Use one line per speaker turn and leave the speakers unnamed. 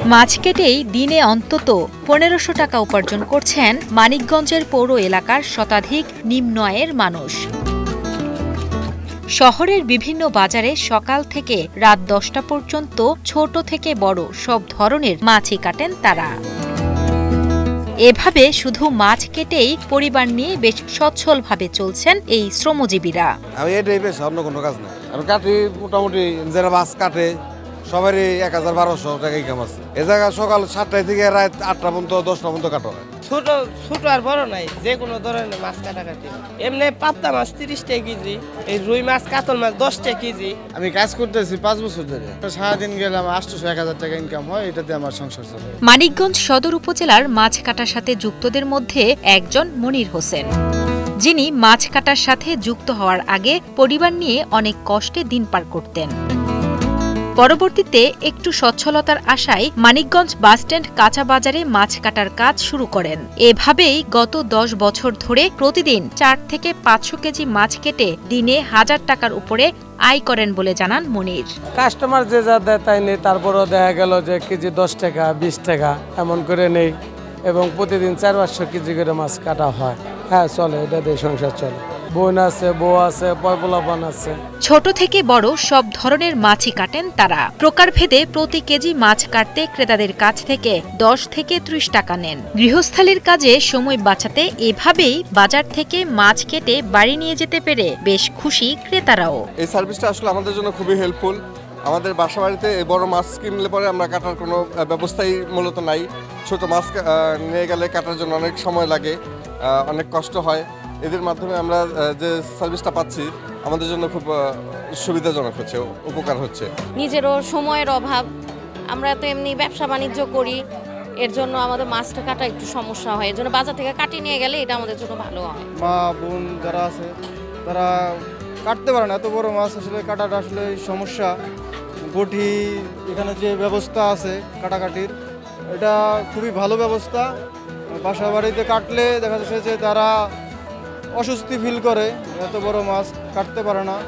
মাছ কেটেই দিনে অন্তত ১৫০০ টাকা উপার্জন করছেন মানিকগঞ্জের পৌর এলাকার শতাধিক নিম্ন আয়ের মানুষ। শহরের বিভিন্ন বাজারে সকাল থেকে রাত ১০টা পর্যন্ত ছোট থেকে বড় সব ধরনের মাছই কাটেন তারা। এভাবে শুধু মাছ কেটেই পরিবার নিয়ে বেশ সচ্ছলভাবে চলছেন এই শ্রমজীবীরা।
আমি এটাই বেশ, অন্য কোনো কাজ না। আমি কাটি মোটামুটি, যারা মাছ কাটে সবারই ১,১২০০ টাকা ইনকাম আছে। এ জায়গা সকাল ৭টায় থেকে রাত ৮টা পর্যন্ত ১০টা পর্যন্ত কাটা হয়।
ছোট আর বড় নাই, যে কোনো ধরনের মাছ কাটাকাটি। এমনি পাবদা মাছ ৩০ টাকা কেজি, এই রুই মাছ কাতল মাছ ১০ টাকা কেজি।
আমি কাজ করতেছি ৫ বছর ধরে। সারাদিন গেলাম ৮০০-১,০০০ টাকা ইনকাম হয়, এটাতে আমার সংসার চলে।
মানিকগঞ্জ সদর উপজেলার মাছ কাটার সাথে যুক্তদের মধ্যে একজন মনির হোসেন, যিনি মাছ কাটার সাথে যুক্ত হওয়ার আগে পরিবার নিয়ে অনেক কষ্টে দিন পার করতেন। পরবর্তীতে একটু সচ্ছলতার আশায় মানিকগঞ্জ বাসস্ট্যান্ড কাঁচা বাজারে মাছ কাটার কাজ শুরু করেন। এভাবেই গত ১০ বছর ধরে প্রতিদিন ৪ থেকে ৫০০ কেজি মাছ কেটে দিনে ১,০০০ টাকার উপরে আয় করেন বলে জানান মনির।
কাস্টমার যে যা দেয় তাই নেই, তারপরও দেখা গেল যে কেজি ১০ টাকা ২০ টাকা এমন করে নেই, এবং প্রতিদিন ৪-৫০০ কেজি করে মাছ কাটা হয়। হ্যাঁ, চলে, এটা দিয়ে সংসার চলে। বোন আছে, বউ আছে, পয়পলাপান আছে।
ছোট থেকে বড় সব ধরনের মাছই কাটেন তারা। প্রকারভেদে প্রতি কেজি মাছ কাটতে ক্রেতাদের কাছ থেকে ১০ থেকে ৩০ টাকা নেন। গৃহস্থালির কাজে সময় বাঁচাতে এভাবেই বাজার থেকে মাছ কেটে বাড়ি নিয়ে যেতে পেরে বেশ খুশি ক্রেতারাও।
এই সার্ভিসটা আসলে আমাদের জন্য খুবই হেল্পফুল। আমাদের বাসা বাড়িতে বড় মাছ কিনলে পরে আমরা কাটার কোনো ব্যবস্থাই মূলত নাই। ছোট মাছ নিয়ে গেলে কাটার জন্য অনেক সময় লাগে, অনেক কষ্ট হয়। এদের মাধ্যমে আমরা যে সার্ভিসটা পাচ্ছি আমাদের জন্য খুব সুবিধাজনক হচ্ছে, উপকার হচ্ছে।
নিজেরও সময়ের অভাব, আমরা তো এমনি ব্যবসা বাণিজ্য করি, এর জন্য আমাদের মাছটা কাটা একটু সমস্যা হয়। এর জন্য বাজার থেকে কাটিয়ে নিয়ে গেলে এটা আমাদের জন্য ভালো হয়।
মা বোন যারা আছে তারা কাটতে পারে না, এত বড় মাছ আসলে কাটাটা আসলে সমস্যা। বটি এখানে যে ব্যবস্থা আছে কাটাকাটির, এটা খুবই ভালো ব্যবস্থা। বাসা বাড়িতে কাটলে দেখা যাচ্ছে যে তারা অস্বস্তি ফিল করে, এত বড় মাছ কাটতে পারে না।